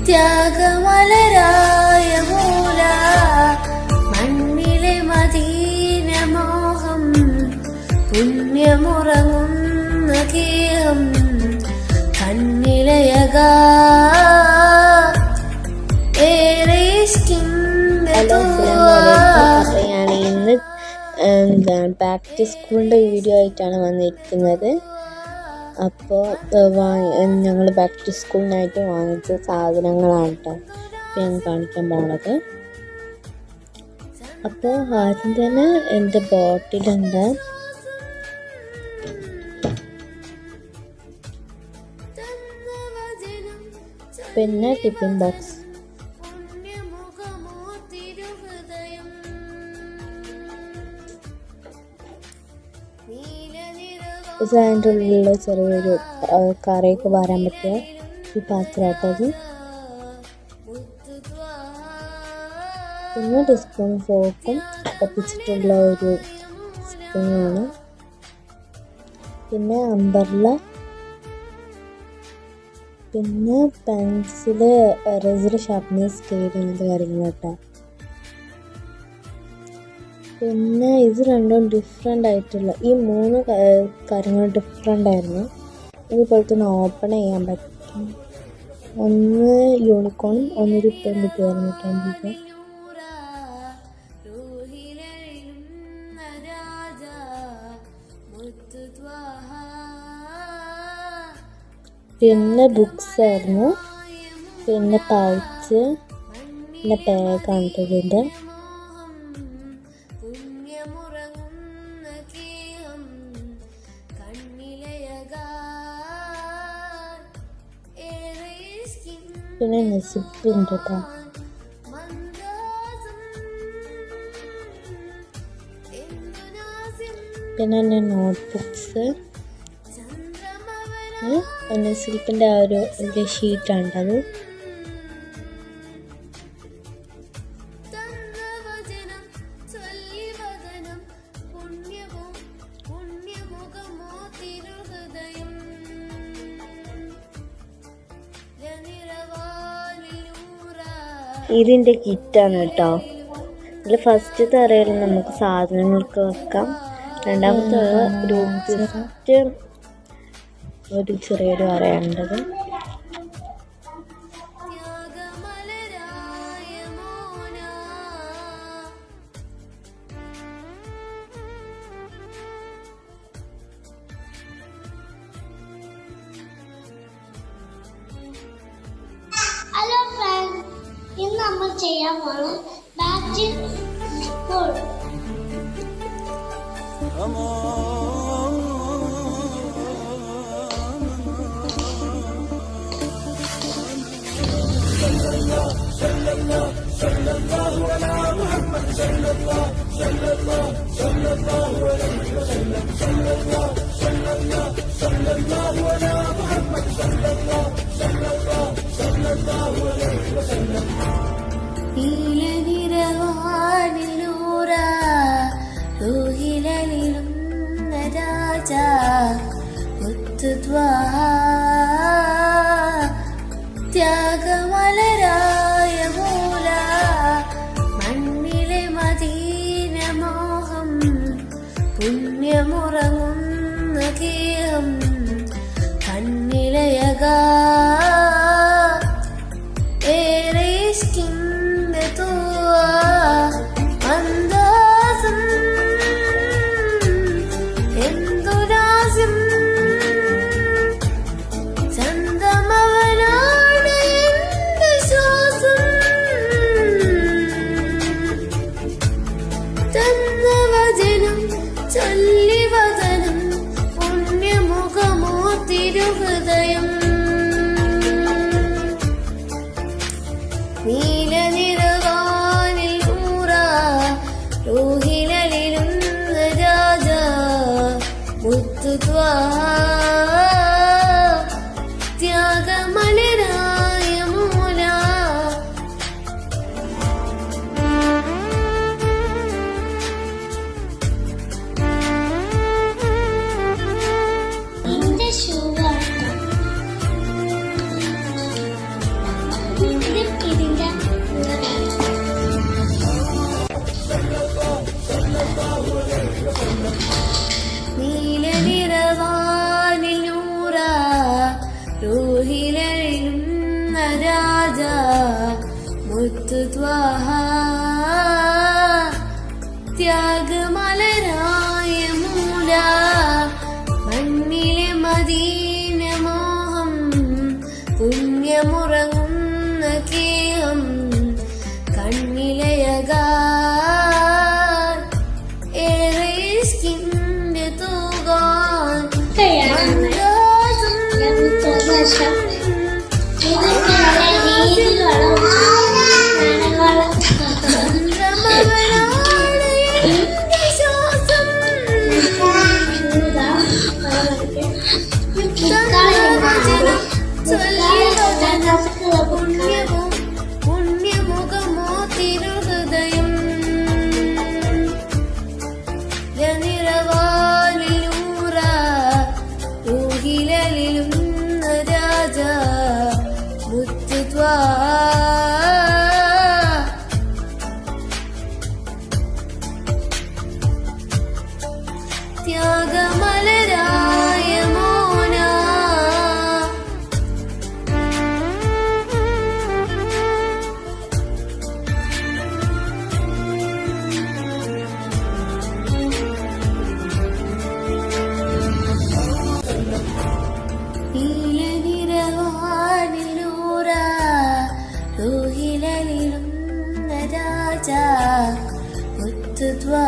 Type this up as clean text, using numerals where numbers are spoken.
ത്യാഗമലരായ മൂല മണ്ണിലെ മദീനമോഹം പുണ്യമുറങ്ങുന്ന ഗേഹം കണ്ണിലയകാ ഏറെ ഞാൻ ഇന്ന് ബാക്ക് ടു സ്കൂളിൻ്റെ വീഡിയോ ആയിട്ടാണ് വന്നിരിക്കുന്നത്. അപ്പോൾ ഞങ്ങൾ ബാക്ക് ടു സ്കൂളിനായിട്ട് വാങ്ങിച്ച സാധനങ്ങളാണ് കേട്ടോ ഇപ്പോൾ ഞാൻ കാണിക്കാൻ പോണത്. അപ്പോൾ ആദ്യം തന്നെ എൻ്റെ ബോട്ടിലുണ്ട്, പിന്നെ ടിഫിൻ ബോക്സ്, അതിൻ്റെ ഉള്ളിലുള്ള ചെറിയൊരു കറിയൊക്കെ വരാൻ പറ്റിയ ഈ പാത്രമായിട്ടത്. പിന്നെ ടീസ്പൂൺ ഫോർക്കും ഒപ്പിച്ചിട്ടുള്ള ഒരു സ്പൂണാണ്. പിന്നെ അമ്പർല, പിന്നെ പെൻസില്, എറേസർ, ഷാർപ്നർ, സ്കെയിൽ അങ്ങനത്തെ കാര്യങ്ങൾ കേട്ടോ. പിന്നെ ഇത് രണ്ടും ഡിഫറെൻ്റ് ആയിട്ടുള്ള ഈ മൂന്ന് കാര്യങ്ങൾ ഡിഫറെൻ്റ് ആയിരുന്നു. ഇതുപോലെ തന്നെ ഓപ്പൺ ചെയ്യാൻ പറ്റും. ഒന്ന് യൂണിക്കോണും ഒന്നൊരു പെൺകുട്ടിയായിരുന്നു കേട്ടോ. പിന്നെ ബുക്സ് ആയിരുന്നു, പിന്നെ പൗച്ച്, പിന്നെ ബാഗാണ് ഇതിൻ്റെ. പിന്നെ സിപ്പ് ഉണ്ട് കേട്ടോ. പിന്നെ നോട്ട് ബുക്സ്, പിന്നെ സിൽക്കിൻ്റെ ആ ഒരു വലിയ ഷീറ്റാണ് അത്. ഇതിൻ്റെ കിറ്റാണ് കേട്ടോ. ഇതിൽ ഫസ്റ്റത്തെ അറയിൽ നമുക്ക് സാധനങ്ങൾക്ക് വെക്കാം. രണ്ടാമത്തെ ഒരു ജസ്റ്റ് ഒരു ചെറിയൊരു അറയാണുള്ളത്. ഹലോ ഫ്രണ്ട്സ്, ഇന്ന് നമ്മൾ ചെയ്യാൻ പോകണം ബാക്ക് ടു സ്കൂൾ. ത്യാഗമലരായ മൂല മണ്ണിലെ മദീനമോഹം പുണ്യമുറങ്ങുന്ന ഗേഹം കണ്ണിലയകാ ഏറെ മന്ദാസം എന്തുരാസ്യം ത്യാഗമലരായ മൂല നിന്റെ ശുഭാണ് ഇതിന്റെ നീലനിറവാനിലൂറ റൂഹിലെഴുന്ന രാജ മുത്തുത്വാഹ ത്യാഗമലരായ മൂല മണ്ണിലെ മദീന മോഹം പുണ്യമുറങ്ങുന്ന കേഹം കണ്ണിലയകാൻ ഏറെ ഇഷ്കിന്റെ തൂകാൻ സന്തോഷം ഇതൊക്കെ രീതികളും ചന്ദ്രമകളാണ് എന്റെ ശ്വാസം പുണ്യമുഖമോ തിരുഹൃദയം ജനിറവാലിലൂറ ൂഹിലും രാജ മുത്തുത്വാ ത്യാഗമലരായ മോന നീലനിറവാനിലൂറ ൂഹിലും രാജ മുത്തുത്വാ